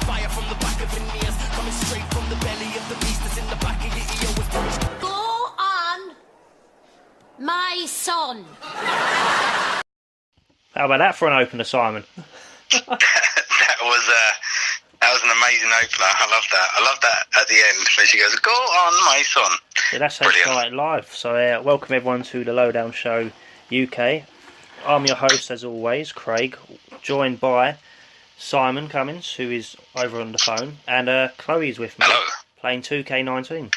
fire from the back of veneers, coming straight from the belly of the beast that's in the back of your ear. Go on, my son. How about that for an opener, Simon? That was an amazing opener. I love that. I love that at the end when she goes, "Go on, my son." Yeah, that's how it's started live. So welcome everyone to the Lowdown Show UK. I'm your host as always, Craig, joined by Simon Cummins, who is over on the phone, and Chloe's with me. Hello. Playing 2K19.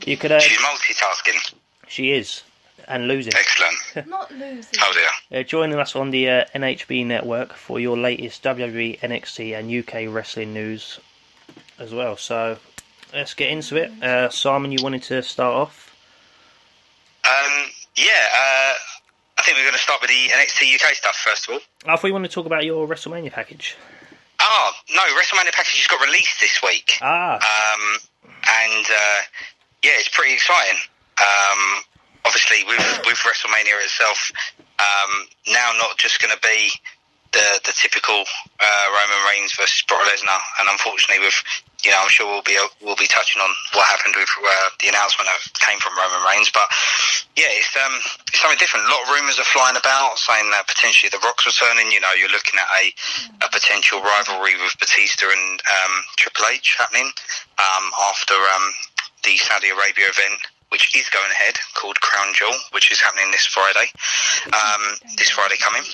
You could. She's multitasking. She is, and losing. Excellent. Not losing. Oh dear. Joining us on the NHB network for your latest WWE, NXT, and UK wrestling news as well. So let's get into it. Simon, you wanted to start off? I think we're going to start with the NXT UK stuff first of all. I thought you wanted to talk about your WrestleMania package. Oh, no, WrestleMania package has got released this week. It's pretty exciting. Obviously, with WrestleMania itself, now not just going to be the typical Roman Reigns versus Brock Lesnar, and unfortunately, I'm sure we'll be touching on what happened with the announcement that came from Roman Reigns. But yeah, it's something different. A lot of rumours are flying about saying that potentially The Rock's returning. You're looking at a potential rivalry with Batista and Triple H happening after the Saudi Arabia event, which is going ahead, called Crown Jewel, which is happening this Friday. This Friday coming.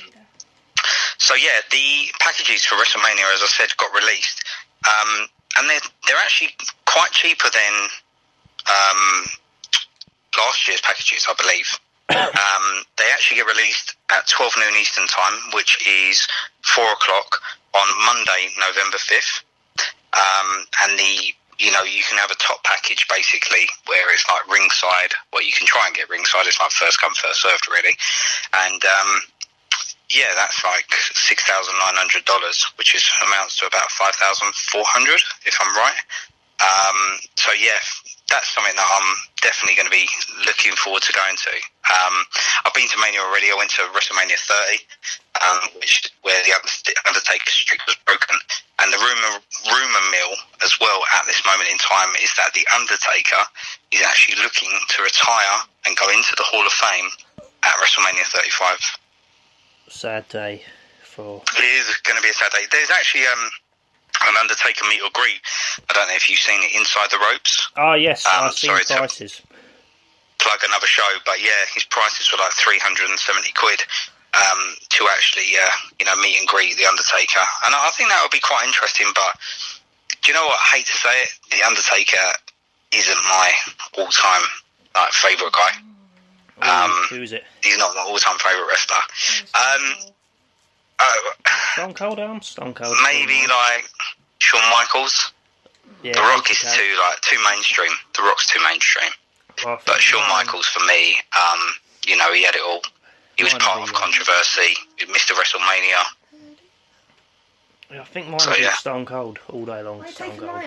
So yeah, the packages for WrestleMania, as I said, got released. And they're actually quite cheaper than last year's packages, I believe. They actually get released at 12 noon Eastern time, which is 4 o'clock on Monday, November 5th. And you can have a top package basically where it's like ringside. Well, you can try and get ringside. It's like first come, first served, really. And that's like $6,900, which amounts to about $5,400, if I'm right. That's something that I'm definitely going to be looking forward to going to. I've been to Mania already. I went to WrestleMania 30, where the Undertaker streak was broken. And the rumor mill as well at this moment in time is that the Undertaker is actually looking to retire and go into the Hall of Fame at WrestleMania 35. Sad day for... It is going to be a sad day. There's actually an Undertaker meet or greet. I don't know if you've seen it, Inside the Ropes. Oh yes, I've seen prices. Plug another show, but yeah, his prices were like 370 quid to actually meet and greet the Undertaker, and I think that would be quite interesting. But do you know what? I hate to say it, the Undertaker isn't my all-time favourite guy. Who is it? He's not my all-time favourite wrestler. Stone Cold. Stone Cold. Maybe like Shawn Michaels. Yeah, The Rock is too mainstream. The Rock's too mainstream. Well, but Shawn Michaels, for me, he had it all. He was part of controversy. Mr. WrestleMania. I think mine would be Stone Cold all day long. Stone Cold.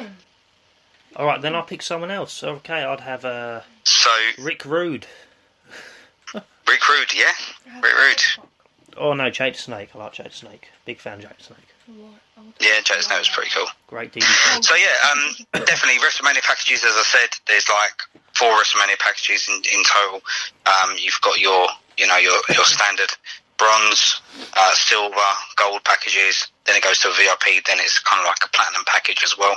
Alright, then I'll pick someone else. Okay, I'd have Rick Rude. Rick Rude, yeah? Rick Rude. Oh no, Jake the Snake. I like Jake the Snake. Big fan of Jake the Snake. Yeah, Jake the Snake was pretty cool. Great DVD. So yeah, definitely WrestleMania packages. As I said, there's like 4 WrestleMania packages in total. You've got your standard bronze, silver, gold packages. Then it goes to a VIP. Then it's kind of like a platinum package as well.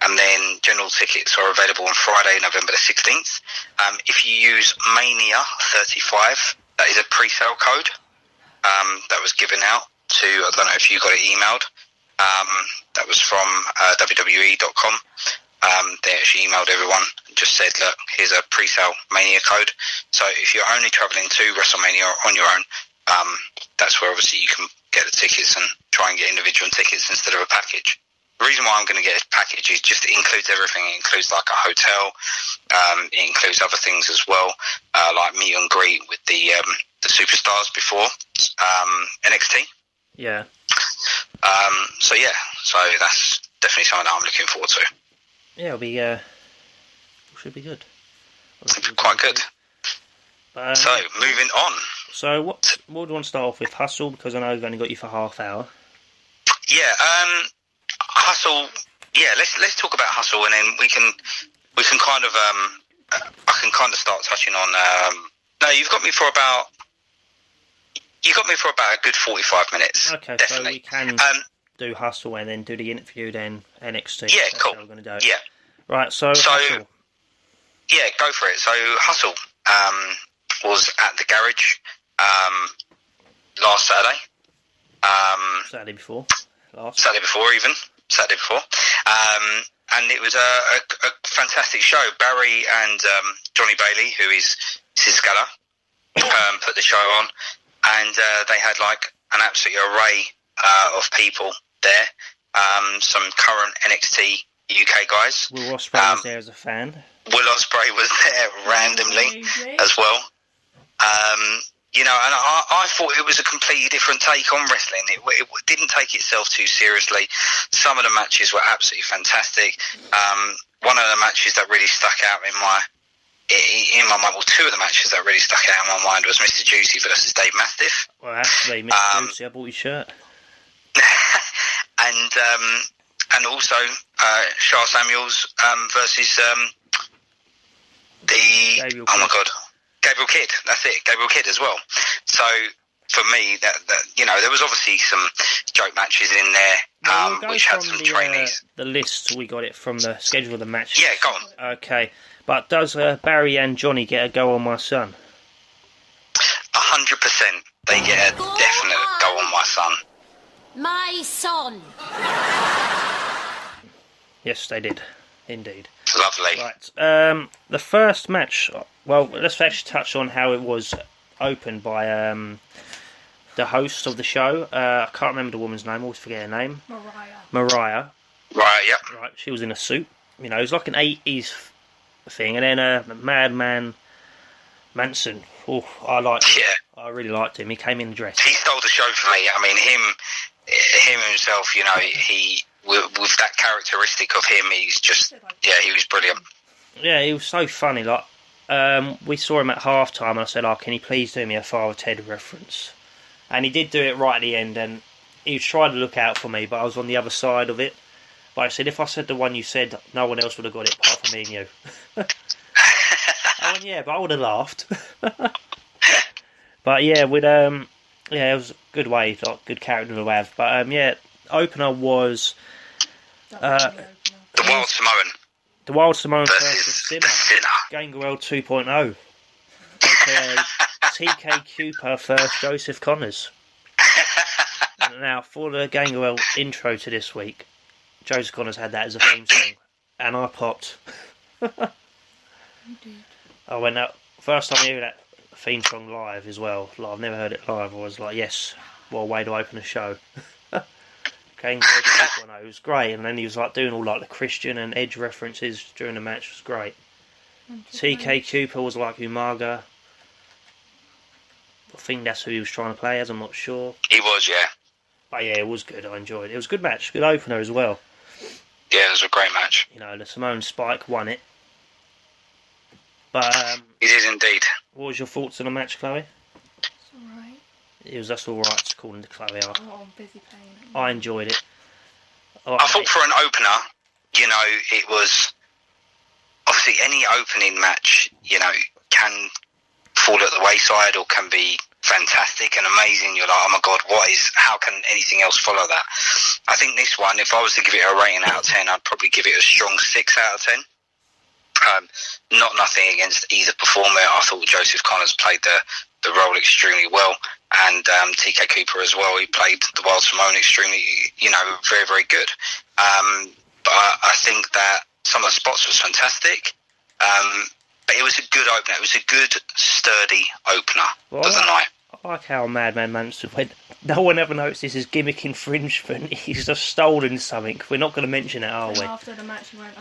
And then general tickets are available on Friday, November the 16th. If you use Mania 35, that is a pre-sale code that was given out to, I don't know if you got it emailed. That was from WWE.com. They actually emailed everyone and just said, look, here's a pre-sale Mania code. So if you're only travelling to WrestleMania on your own, that's where obviously you can get the tickets and try and get individual tickets instead of a package. The reason why I'm going to get a package is just it includes everything. It includes like a hotel. It includes other things as well, like meet and greet with the superstars before NXT. Yeah. So that's definitely something that I'm looking forward to. Yeah, it'll be should be good. Quite good. So moving on. So what do you want to start off with? Hustle, because I know I've only got you for half hour. Yeah, Hustle. Yeah, let's talk about Hustle, and then we can kind of I can kind of start touching on. No, you've got me for about a good 45 minutes. Okay, definitely. so we can do Hustle and then do the interview, then NXT. Yeah, That's cool. How we're going to do it. Yeah. Right, so Hustle. Yeah, go for it. So Hustle was at the garage last Saturday. Saturday before. Saturday before. And it was a fantastic show. Barry and Johnny Bailey, who is Siskala, put the show on, and they had like an absolute array of people there. Some current NXT UK guys. Will Ospreay was there as a fan. Will Ospreay was there randomly as well. You know, and I thought it was a completely different take on wrestling. It didn't take itself too seriously. Some of the matches were absolutely fantastic. One of the matches that really stuck out in my mind, well, two of the matches that really stuck out in my mind was Mr. Juicy versus Dave Mastiff. Well, actually, Mr. Juicy, I bought your shirt. and also Sha Samuels versus Gabriel Kidd. That's it, Gabriel Kidd as well. So for me, that you know, there was obviously some joke matches in there, which had some trainees. The list, we got it from the schedule of the matches. Yeah, go on. Okay, but does Barry and Johnny get a go on my son? 100%. They get a definite go on my son. My son. Yes, they did. Indeed. Lovely. Right. The first match. Well, let's actually touch on how it was opened by the host of the show. I can't remember the woman's name. I always forget her name. Mariah. Right. Yep. Right. She was in a suit. You know, it was like an 80s thing. And then Madman Manson. Oh, I liked him. Yeah. I really liked him. He came in dressed. He stole the show for me. I mean, him himself. You know, he with that characteristic of him, he's just he was brilliant. Yeah, he was so funny. Like, we saw him at half time, and I said, can you please do me a Father Ted reference? And he did do it right at the end, and he was trying to look out for me, but I was on the other side of it. But I said, if I said the one you said, no one else would have got it apart from me and you. I went, yeah, but I would have laughed. But yeah, with it was a good way, like, good character to have. But opener was the Wild Samoan. The Wild Samoan versus Sinner. Gangrel 2.0. Okay, TK Cooper versus Joseph Connors. Now, for the Gangrel intro to this week, Joseph Connors had that as a theme song, and I popped. I went out, first time I heard that theme song live as well. Like, I've never heard it live. I was like, yes, what a way to open a show. Gangrel 2.0, it was great, and then he was like doing all like the Christian and Edge references during the match. It was great. TK Cooper was like Umaga. I think that's who he was trying to play as, I'm not sure. He was, yeah. But yeah, it was good, I enjoyed it. It was a good match, good opener as well. Yeah, it was a great match. You know, the Simone Spike won it. But it is indeed. What was your thoughts on the match, Chloe? It's alright. That's alright, according to Chloe. I'm busy playing. I enjoyed it. I thought for an opener, you know, it was obviously any opening match, you know, can fall at the wayside or can be fantastic and amazing. You're like, oh my god, how can anything else follow that? I think this one, if I was to give it a rating out of 10, I'd probably give it a strong 6 out of 10. Not nothing against either performer. I thought Joseph Connors played the role extremely well, and TK Cooper as well. He played the Wild Samoan extremely, you know, very, very good. But I think that some of the spots was fantastic. But it was a good opener. It was a good, sturdy opener of the night. I like how Madman Manson went, no one ever noticed this is gimmick infringement. He's just stolen something. We're not going to mention it, are we? After the match, he went,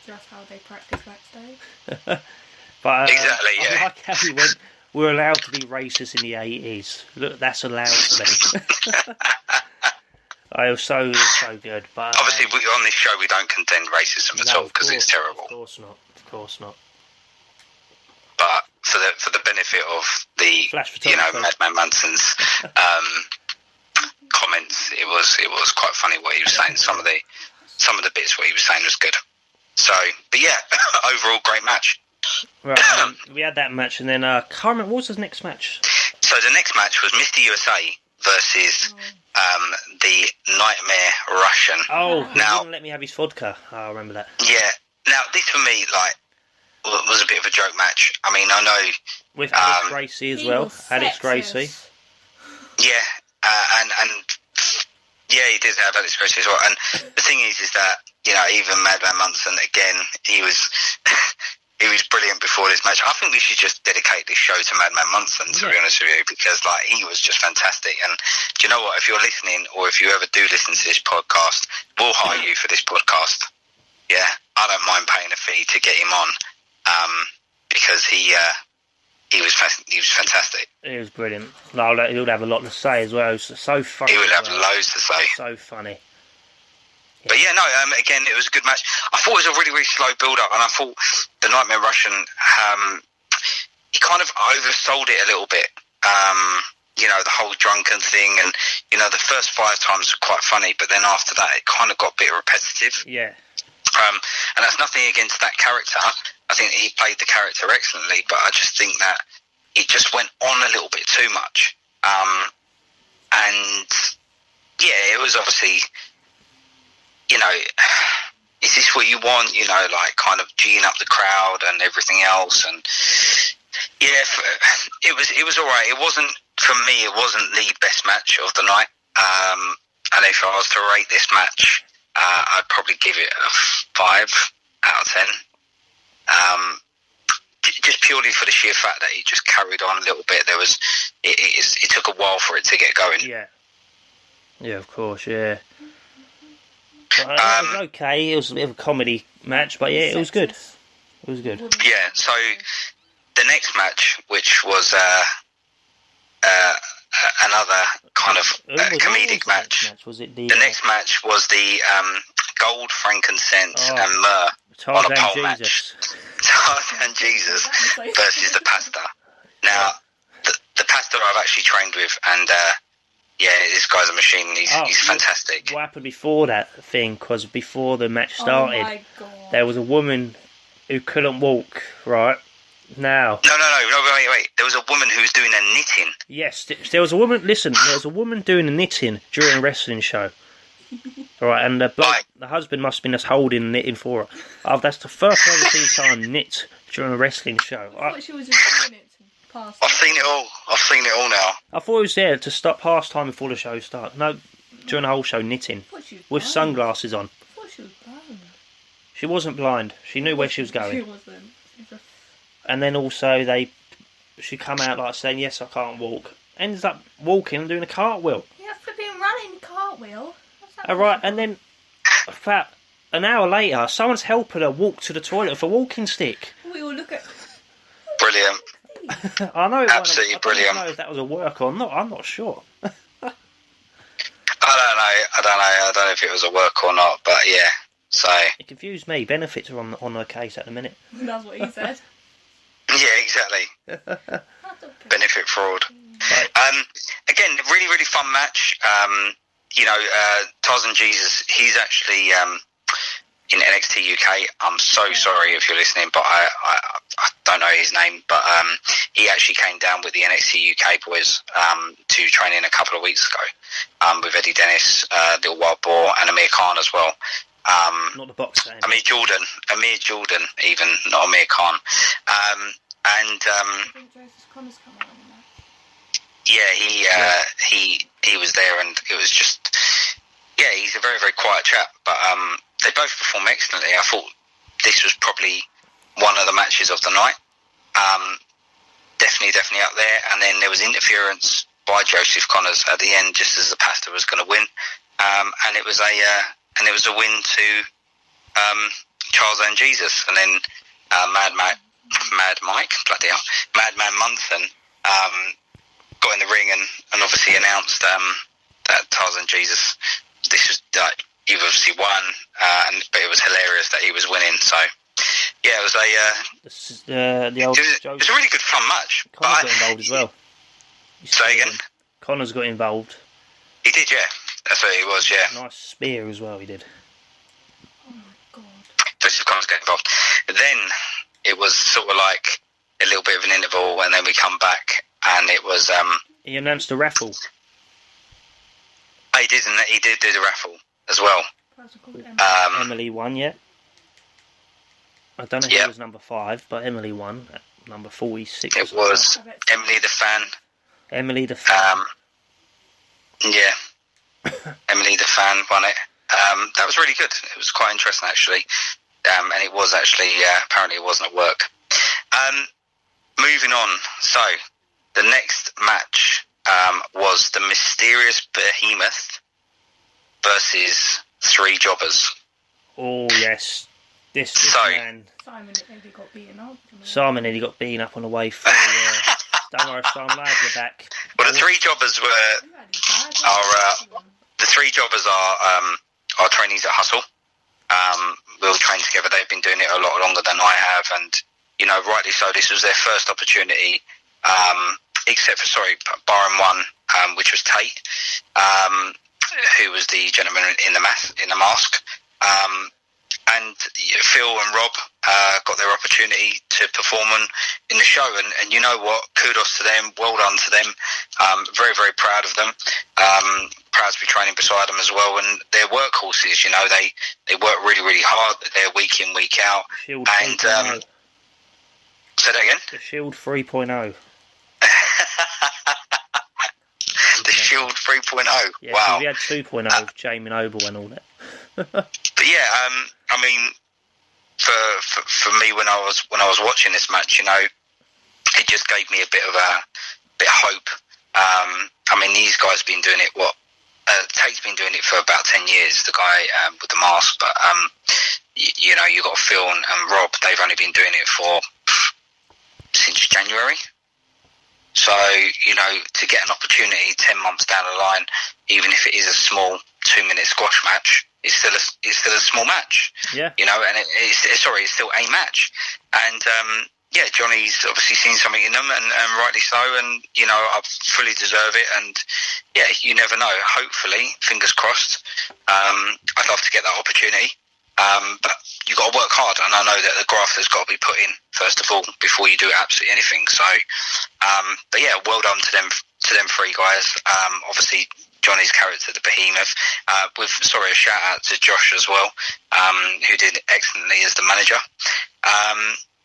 just how they practice backstage. But exactly, yeah. I like how he went, we're allowed to be racist in the 80s. Look, that's allowed for them. It was so good. But obviously, on this show, we don't condemn racism at all because it's terrible. Of course not. But for the benefit of the, you know, Madman Manson's comments, it was quite funny what he was saying. Some of the bits what he was saying was good. So, but yeah, overall great match. Right, we had that match, and then can't remember what was the next match. So the next match was Mr. USA versus the Nightmare Russian. Oh, he wouldn't let me have his vodka. Oh, I remember that. Yeah. Now this for me, like, was a bit of a joke match. I mean, I know with Alex Gracie as well. Alex Gracie. Yeah, and yeah, he did have Alex Gracie as well. And the thing is that even Madman Munson again, he was he was brilliant before this match. I think we should just dedicate this show to Madman Munson, to be honest with you, because like he was just fantastic. And do you know what? If you're listening, or if you ever do listen to this podcast, we'll hire you for this podcast. Yeah, I don't mind paying a fee to get him on, because he was fantastic. He was brilliant. No, he would have a lot to say as well. It was so funny. He would have loads to say. So funny. Yeah. But yeah, no. Again, it was a good match. I thought it was a really, really slow build-up, and I thought the Nightmare Russian, he kind of oversold it a little bit. The whole drunken thing, and the first 5 times were quite funny, but then after that, it kind of got a bit repetitive. Yeah. And that's nothing against that character. I think he played the character excellently, but I just think that it just went on a little bit too much. And yeah, it was obviously, is this what you want? Like kind of G'ing up the crowd and everything else. And yeah, it was all right. It wasn't, for me, it wasn't the best match of the night. And if I was to rate this match, I'd probably give it a 5 out of 10. Just purely for the sheer fact that it just carried on a little bit. It took a while for it to get going. Yeah, of course, yeah. But, it was okay. It was a bit of a comedy match, but yeah, it was good. It was good. Yeah. So the next match, which was another kind of comedic match. Was it the next match was the gold, frankincense, and myrrh on a pole match. Tarzan Jesus versus the pastor. Now, the pastor I've actually trained with, and this guy's a machine. He's fantastic. What happened before that thing? Because before the match started, there was a woman who couldn't walk. Right now. No, wait. There was a woman who was doing a knitting. Yes, there was a woman. Listen, there was a woman doing a knitting during a wrestling show. All right, and the husband must have been just holding knitting for her. That's the first I've ever seen someone knit during a wrestling show. I thought she was just doing it to pass. I've seen it all now. I thought it was there to stop pastime before the show started. No, during the whole show, knitting with sunglasses on. I thought she was blind. She wasn't blind. She knew where she was going. She wasn't. And then also she come out like saying, "Yes, I can't walk." Ends up walking and doing a cartwheel. Yeah, flipping running cartwheel. All right, and then about an hour later, someone's helping her walk to the toilet with a walking stick. We all look at. Brilliant. I know. Absolutely brilliant. I don't know if that was a work or not. I'm not sure. I don't know if it was a work or not, but yeah. So it confused me. Benefits are on her case at the minute. That's what he said. Yeah, exactly. Benefit fraud. Right. Again, really, really fun match. Tarzan Jesus, he's actually in NXT UK. I'm so sorry if you're listening, but I don't know his name. But he actually came down with the NXT UK boys to training a couple of weeks ago with Eddie Dennis, Lil Wild Boar, and Amir Khan as well. Not the boxer. Amir Jordan, even not Amir Khan. I think Joseph Cummins come out on that. He was there, and it was just he's a very, very quiet chap. But they both performed excellently. I thought this was probably one of the matches of the night. Definitely up there. And then there was interference by Joseph Connors at the end, just as the pastor was going to win. And it was a win to Charles and Jesus, and then Madman Munson got in the ring and obviously announced that Tarzan Jesus, this was you've obviously won, but it was hilarious that he was winning. So yeah, it was it was a really good fun match. Connors got involved as well. Say again. Connors got involved. He did, yeah. That's what it was. Yeah. Nice spear as well. He did. Oh my god. Joseph Cummins get involved. Then it was sort of like a little bit of an interval, and then we come back, and it was. He announced a raffle. He did do the raffle as well. Person called Emily won, yeah. I don't know who was number 5, but Emily won at number 46. It was Emily the Fan. Emily the Fan. Yeah. Emily the Fan won it. That was really good. It was quite interesting, actually. And it was actually, apparently it wasn't at work. Moving on. So, the next match was the Mysterious Behemoth versus 3 Jobbers. Oh, yes. This man. Simon nearly got beaten up. Simon nearly got beaten up on the way through. Don't worry, Simon, I have your back. Well, the 3 Jobbers the 3 Jobbers are trainees at Hustle. We all trained together. They've been doing it a lot longer than I have, and rightly so. This was their first opportunity, except for barring one, which was Tate, who was the gentleman in the mask. And Phil and Rob got their opportunity to perform in the show, and you know what? Kudos to them. Well done to them. Very, very proud of them. Proud to be training beside them as well. And they're workhorses. They work really, really hard. They're week in, week out. Shield and 3.0. Say that again. The Shield 3.0. The Shield 3.0. Yeah, wow. We had 2.0, Jamie Noble and all that. But yeah, I mean, for me when I was watching this match, it just gave me a bit of hope. I mean, these guys have been doing it. Tate's been doing it for about 10 years. The guy with the mask, but you got Phil and Rob. They've only been doing it since January. So to get an opportunity 10 months down the line, even if it is a small 2-minute squash match, it's still a small match. Yeah. And it's still a match. And Johnny's obviously seen something in them, and rightly so. And I fully deserve it. And yeah, you never know. Hopefully, fingers crossed. I'd love to get that opportunity. But you got to work hard, and I know that the graft has got to be put in first of all before you do absolutely anything. So, but yeah, well done to them 3 guys. Obviously, Johnny's character, the Behemoth. A shout out to Josh as well, who did excellently as the manager.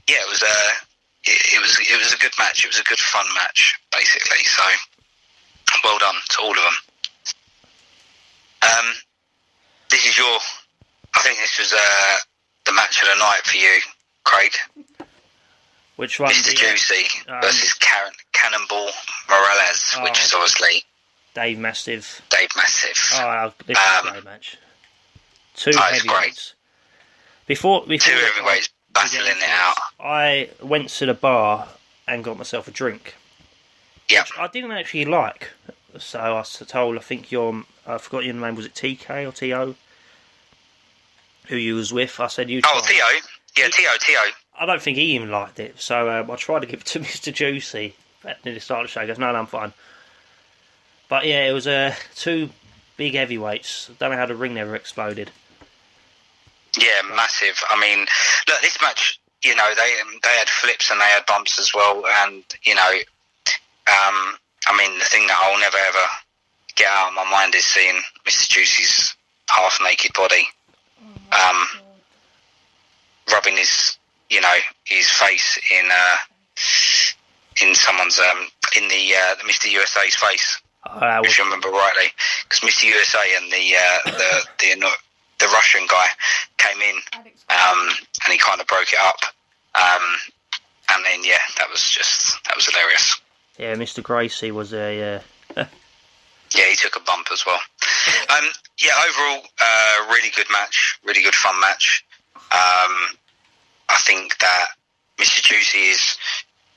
Yeah, it was a good match. It was a good fun match, basically. So, well done to all of them. I think this was the match of the night for you, Craig. Which one? Mr. Juicy versus Cannonball Morales, which is obviously Dave Mastiff. Oh, this is a great match. 2 heavyweights. Before 2 heavyweights battling it out. I went to the bar and got myself a drink. Yeah. I didn't actually like. So I was told, I forgot your name, was it TK or TO? Who you was with? I said you. Oh, Theo. Yeah, Theo. I don't think he even liked it, so I tried to give it to Mr. Juicy at the start of the show. He goes, no, I'm fine. But yeah, it was 2 big heavyweights. Don't know how the ring never exploded. Yeah, massive. I mean, look, this match, they had flips and they had bumps as well, and I mean, the thing that I'll never ever get out of my mind is seeing Mr. Juicy's half naked body. Rubbing his face in someone's in the Mr. USA's face, if you remember rightly, because Mr. USA and the Russian guy came in, and he kind of broke it up, and then that was hilarious. Yeah, Mr. Gracie was a. Yeah, he took a bump as well. Overall, really good match, really good fun match. I think that Mr. Juicy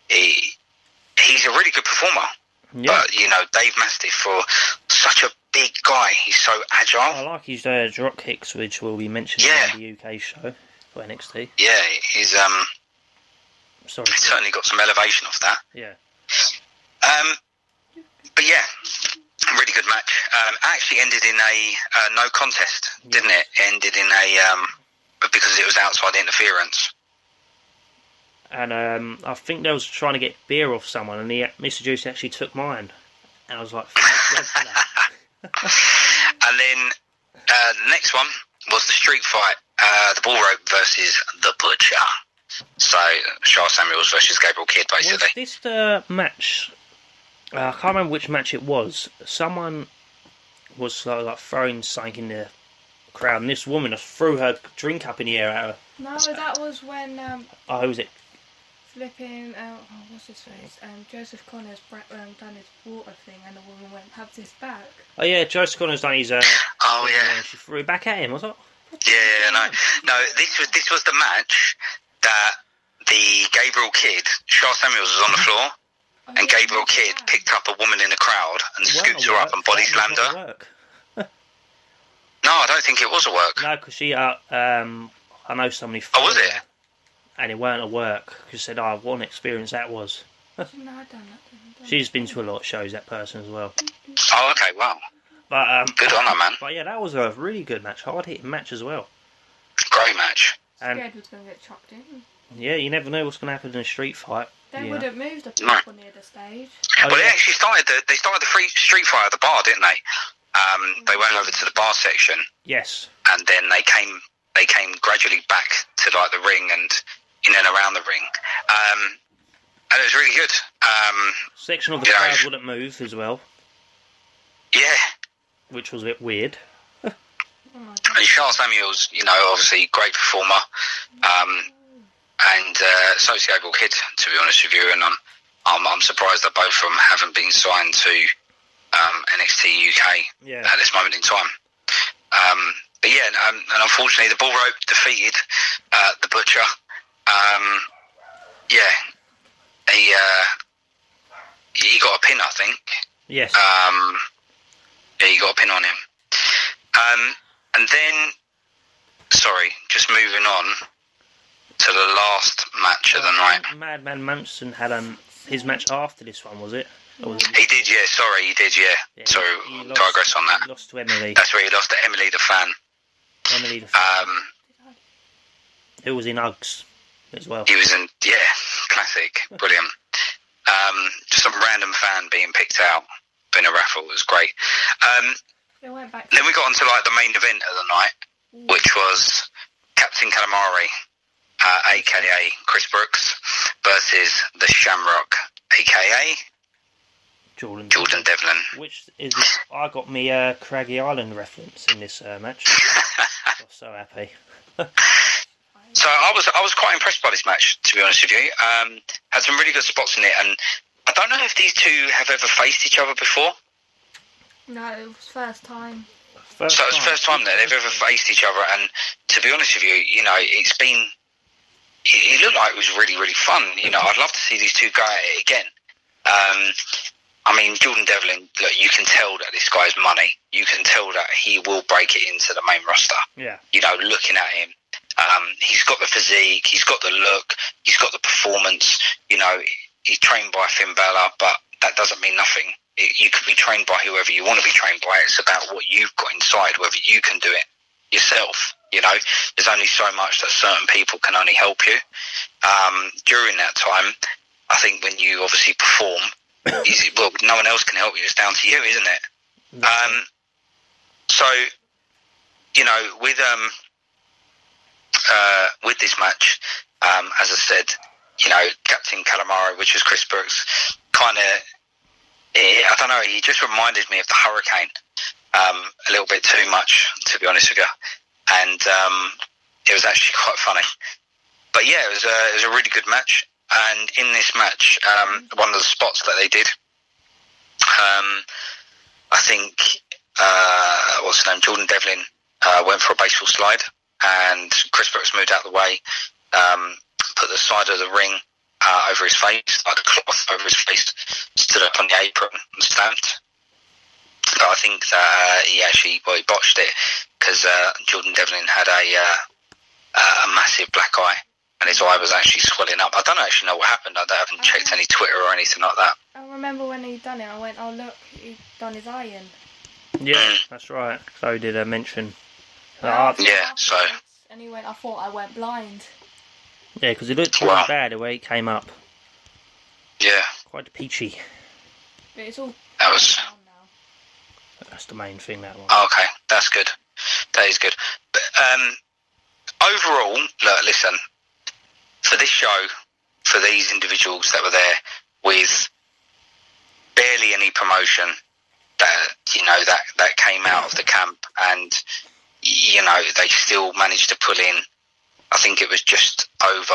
he's a really good performer. Yeah. But, Dave Mastiff, for such a big guy, he's so agile. I like his drop kicks, which will be mentioned in the UK show for NXT. Yeah, he's certainly got some elevation off that. Yeah. But yeah, Really good match. Actually ended in a no contest, didn't it? Ended in a because it was outside interference. And I think they was trying to get beer off someone, and Mr. Juice actually took mine. And I was like, thank God for that. And then the next one was the street fight, the bull rope versus the Butcher. So Sha Samuels versus Gabriel Kidd, basically. Was this the match? I can't remember which match it was. Someone was like throwing something in the crowd, and this woman just threw her drink up in the air at her. No, that was when Oh, who was it? flipping. What's his face? Joseph Connors done his water thing, and the woman went, "Have this back." Oh yeah, Joseph Connors done his. Oh yeah. She threw it back at him, was it? Yeah, no. This was the match that the Gabriel Kidd, Sha Samuels was on the floor, and Gabriel Kidd picked up a woman in the crowd and scooped her up and body slammed her. No, I don't think it was a work. No, because she, I know somebody. Oh, was it? And it weren't a work. She said, "Oh, what an experience that was." No, I done that. She's been to a lot of shows, that person as well. Oh, okay, wow. But Good on her, man. But yeah, that was a really good match, hard hitting match as well. Great match. And Scared was going to get chucked in. yeah, you never know what's going to happen in a street fight. They Yeah. would have moved the people near the stage. Oh, Well, yeah. they actually started the free street fight at the bar, didn't they? They went over to the bar section, Yes. and then they came gradually back to like the ring and in and around the ring, and it was really good. Section of the you know, crowd wouldn't move as well, Yeah, which was a bit weird. Oh my God. and Sha Samuels, obviously great performer, and so is Gabriel Kidd, to be honest with you, and I'm surprised that both of them haven't been signed to NXT UK Yeah. at this moment in time. But yeah, and unfortunately the bull rope defeated the Butcher. He got a pin, I think. Yes. Yeah, he got a pin on him. And then, just moving on to the last match of the night. Madman Manson had his match after this one, was it? Or was it? He did, yeah. Sorry, he did, yeah. Yeah, So he digress on that. He lost to Emily. That's where he lost to Emily the fan. Emily the fan, Um, who was in Uggs as well. he was in, classic, brilliant. Just some random fan being picked out in a raffle was great. They went back. Then we got onto like the main event of the night, which was Captain Calamari, aka Chris Brooks, versus the Shamrock, aka Jordan Devlin. Which is, I got me a Craggy Island reference in this match. I was so happy. So I was quite impressed by this match, to be honest with you. Had some really good spots in it, and I don't know if these two have ever faced each other before. No, it was first time. So it's the first time that they've ever faced each other, and to be honest with you, it looked like it was really, really fun. I'd love to see these two go at it again. I mean, Jordan Devlin, look, you can tell that this guy's money. You can tell that he will break it into the main roster. Yeah. Looking at him, he's got the physique, he's got the look, he's got the performance. He's trained by Finn Balor, but that doesn't mean nothing. You could be trained by whoever you want to be trained by. It's about what you've got inside, whether you can do it yourself. There's only so much that certain people can only help you. During that time, I think when you obviously perform, no one else can help you. It's down to you, isn't it? So, with this match, as I said, Captain Calamari, which was Chris Brooks, kind of, I don't know, he just reminded me of the Hurricane a little bit too much, to be honest with you. And it was actually quite funny. But yeah, it was a really good match. And in this match, one of the spots that they did, I think, what's his name, Jordan Devlin went for a baseball slide, and Chris Brooks moved out of the way, put the side of the ring over his face, like a cloth over his face, stood up on the apron and stamped. But I think that he botched it, because Jordan Devlin had a massive black eye, and his eye was actually swelling up. I don't actually know what happened. I haven't checked any Twitter or anything like that. I remember when he done it, I went, oh look, he's done his eye in. Yeah, that's right. So did I mention. Yeah, so. And he went, I thought I went blind. Yeah, because it looked really bad the way it came up. Yeah. Quite peachy. But it's all That was. down now. That's the main thing, that one. Oh, okay, that's good. That is good. But overall, look, listen. For this show, for these individuals that were there with barely any promotion, that came out of the camp, and they still managed to pull in. I think it was just over